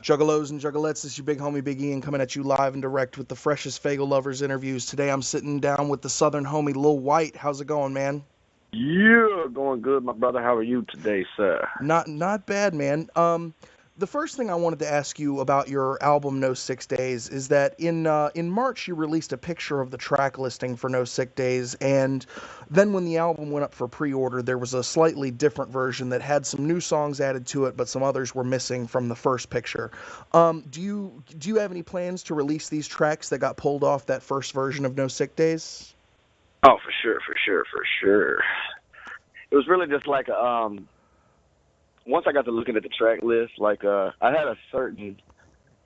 Juggalos and Juggalettes, this is your big homie Big Ian coming at you live and direct with the freshest Faygoluvers interviews. Today I'm sitting down with the southern homie Lil Wyte. How's it going, man? Yeah, going good, my brother. How are you today, sir? Not bad, man. The first thing I wanted to ask you about your album No Sick Days is that in March you released a picture of the track listing for No Sick Days, and then when the album went up for pre-order, there was a slightly different version that had some new songs added to it, but some others were missing from the first picture. Do you have any plans to release these tracks that got pulled off that first version of No Sick Days? Oh, for sure, for sure, for sure. It was really just like once I got to looking at the track list, I had a certain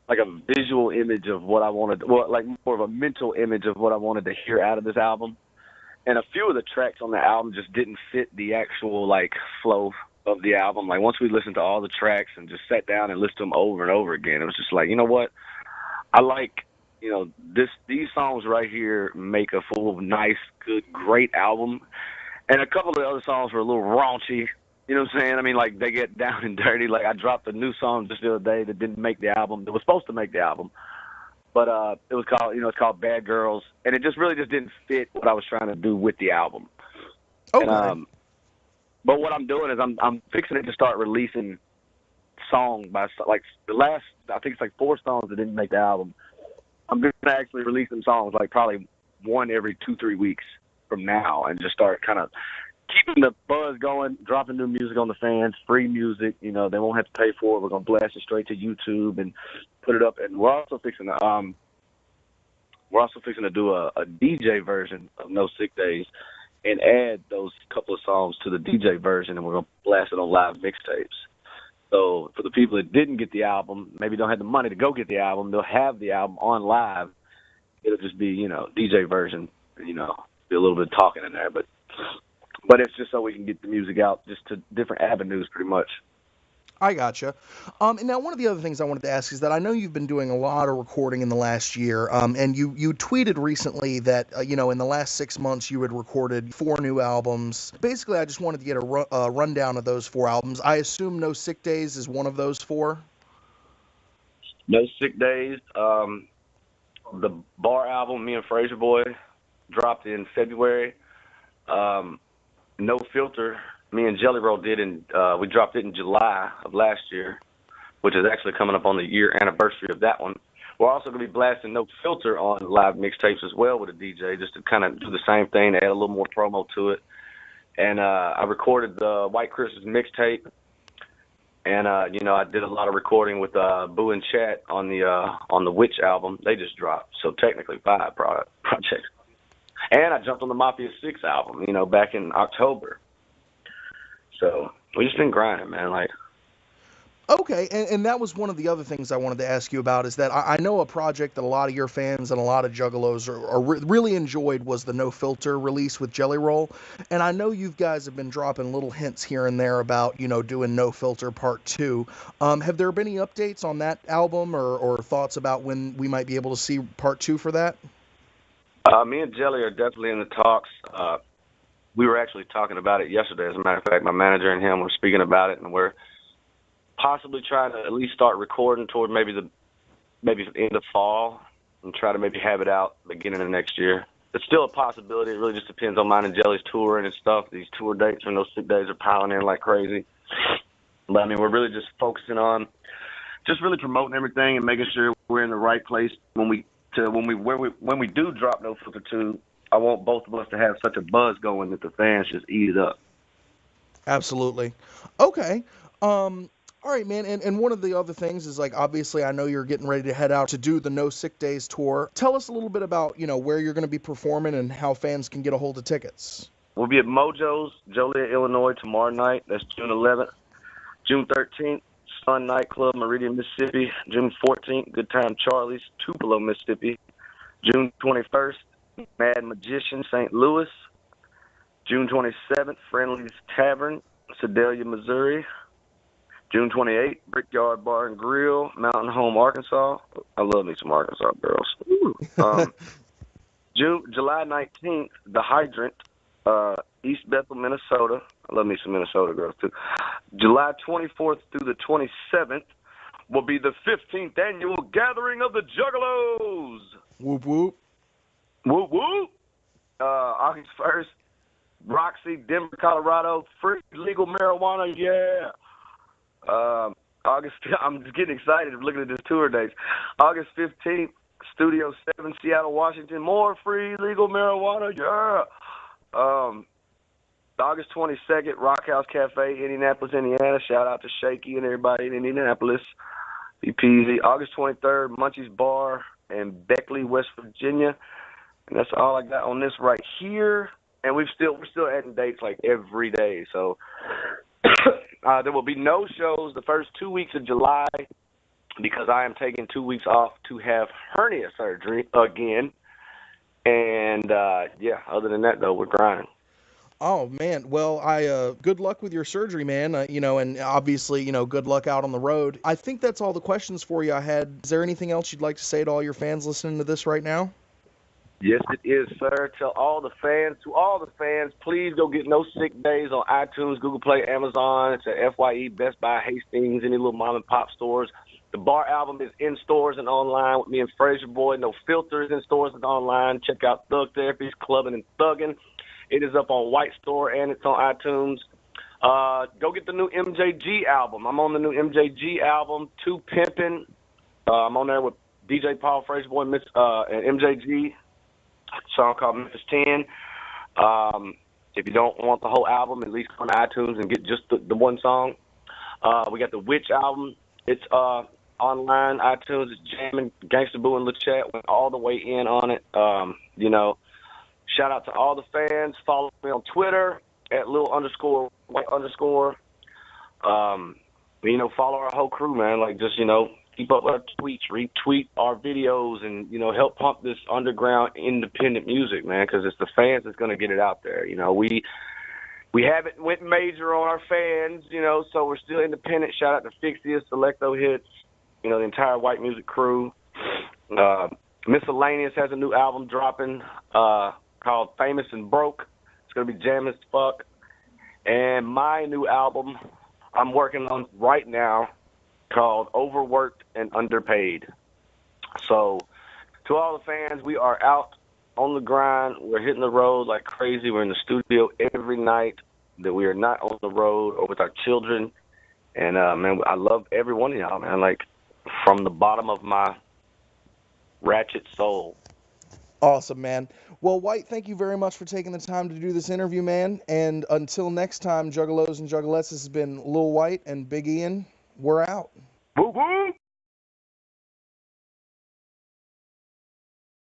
like a visual image of what I wanted, well, like more of a mental image of what I wanted to hear out of this album. And a few of the tracks on the album just didn't fit the actual like flow of the album. Like once we listened to all the tracks and just sat down and listened to them over and over again, it was just like, you know what? I like, these songs right here make a full, nice, good, great album. And a couple of the other songs were a little raunchy. You know what I'm saying? I mean, like, they get down and dirty. Like, I dropped a new song just the other day that didn't make the album. That was supposed to make the album. But it was called, it's called Bad Girls. And it just really just didn't fit what I was trying to do with the album. Okay. But what I'm doing is I'm fixing it to start releasing song by, like, the last, I think it's like 4 songs that didn't make the album. I'm going to actually release some songs, like, probably one every 2-3 weeks from now, and just start kind of keeping the buzz going, dropping new music on the fans, free music. They won't have to pay for it. We're gonna blast it straight to YouTube and put it up. And we're also fixing to do a DJ version of No Sick Days and add those couple of songs to the DJ version, and we're gonna blast it on live mixtapes. So for the people that didn't get the album, maybe don't have the money to go get the album, they'll have the album on live. It'll just be DJ version. Be a little bit of talking in there, but it's just so we can get the music out just to different avenues pretty much. I gotcha. And now one of the other things I wanted to ask is that I know you've been doing a lot of recording in the last year, and you tweeted recently that, in the last 6 months you had recorded 4 new albums. Basically, I just wanted to get a rundown of those 4 albums. I assume No Sick Days is one of those 4? No Sick Days, the Bar album, me and Fraser Boy, dropped in February. No Filter, me and Jelly Roll we dropped it in July of last year, which is actually coming up on the year anniversary of that one. We're also going to be blasting No Filter on live mixtapes as well with a DJ, just to kind of do the same thing, add a little more promo to it. And I recorded the White Christmas mixtape, and I did a lot of recording with Boo and Chat on the Witch album. They just dropped, so technically 5 projects. And I jumped on the Mafia 6 album, back in October. So we just been grinding, man. Okay, and that was one of the other things I wanted to ask you about is that I know a project that a lot of your fans and a lot of Juggalos really enjoyed was the No Filter release with Jelly Roll. And I know you guys have been dropping little hints here and there about, doing No Filter Part 2. Have there been any updates on that album or thoughts about when we might be able to see Part 2 for that? Me and Jelly are definitely in the talks. We were actually talking about it yesterday. As a matter of fact, my manager and him were speaking about it, and we're possibly trying to at least start recording toward maybe the end of fall and try to maybe have it out beginning of next year. It's still a possibility. It really just depends on mine and Jelly's touring and stuff. These tour dates and those 6 days are piling in like crazy. But, we're really just focusing on just really promoting everything and making sure we're in the right place when we do drop No Filter 2. I want both of us to have such a buzz going that the fans just eat it up. Absolutely. Okay. All right, man. And one of the other things is, like, obviously I know you're getting ready to head out to do the No Sick Days tour. Tell us a little bit about, where you're going to be performing and how fans can get a hold of tickets. We'll be at Mojo's, Joliet, Illinois tomorrow night. That's June 11th. June 13th, Sun Nightclub, Meridian, Mississippi. June 14th, Good Time Charlie's, Tupelo, Mississippi. June 21st, Mad Magician, St. Louis. June 27th, Friendly's Tavern, Sedalia, Missouri. June 28th, Brickyard Bar and Grill, Mountain Home, Arkansas. I love me some Arkansas girls. July 19th, The Hydrant, East Bethel, Minnesota. I love me some Minnesota girls, too. July 24th through the 27th, will be the 15th annual gathering of the Juggalos. Whoop, whoop. Whoop, whoop. August 1st, Roxy, Denver, Colorado, free legal marijuana, yeah. I'm just getting excited looking at this tour dates. August 15th, Studio 7, Seattle, Washington, more free legal marijuana, yeah. August 22nd, Rock House Cafe, Indianapolis, Indiana. Shout out to Shaky and everybody in Indianapolis. Be peasy. August 23rd, Munchie's Bar in Beckley, West Virginia. And that's all I got on this right here. And we're still adding dates like every day. So there will be no shows the first 2 weeks of July because I am taking 2 weeks off to have hernia surgery again. And, other than that, though, we're grinding. Oh man, well, good luck with your surgery, man. And obviously, good luck out on the road. I think that's all the questions for you I had. Is there anything else you'd like to say to all your fans listening to this right now? Yes, it is, sir. To all the fans, please go get No Sick Days on iTunes, Google Play, Amazon. It's at FYE, Best Buy, Hastings, any little mom and pop stores. The Bar album is in stores and online with me and Fraser Boy. No Filters in stores and online. Check out Thug Therapies, Clubbing and Thugging. It is up on White Store and it's on iTunes. Go get the new MJG album. I'm on the new MJG album, Too Pimpin'. I'm on there with DJ Paul, Fraser Boy, and MJG. A song called Memphis 10. If you don't want the whole album, at least go on iTunes and get just the one song. We got the Witch album. It's online, iTunes. It's jamming. Gangsta Boo and LeChat went all the way in on it. Shout out to all the fans. Follow me on Twitter at Lil_Wyte_. Follow our whole crew, man. Like, just, keep up our tweets, retweet our videos, and, help pump this underground independent music, man, because it's the fans that's going to get it out there. We haven't went major on our fans, so we're still independent. Shout out to Fixius, Selecto Hits, the entire White Music crew. Miscellaneous has a new album dropping called Famous and Broke. It's going to be jam as fuck. And my new album I'm working on right now called Overworked and Underpaid. So to all the fans, we are out on the grind. We're hitting the road like crazy. We're in the studio every night that we are not on the road or with our children. And, man, I love every one of y'all, man, like from the bottom of my ratchet soul. Awesome, man. Well, White, thank you very much for taking the time to do this interview, man. And until next time, Juggalos and Juggalettes, this has been Lil Wyte and Big Ian. We're out. Woo woo!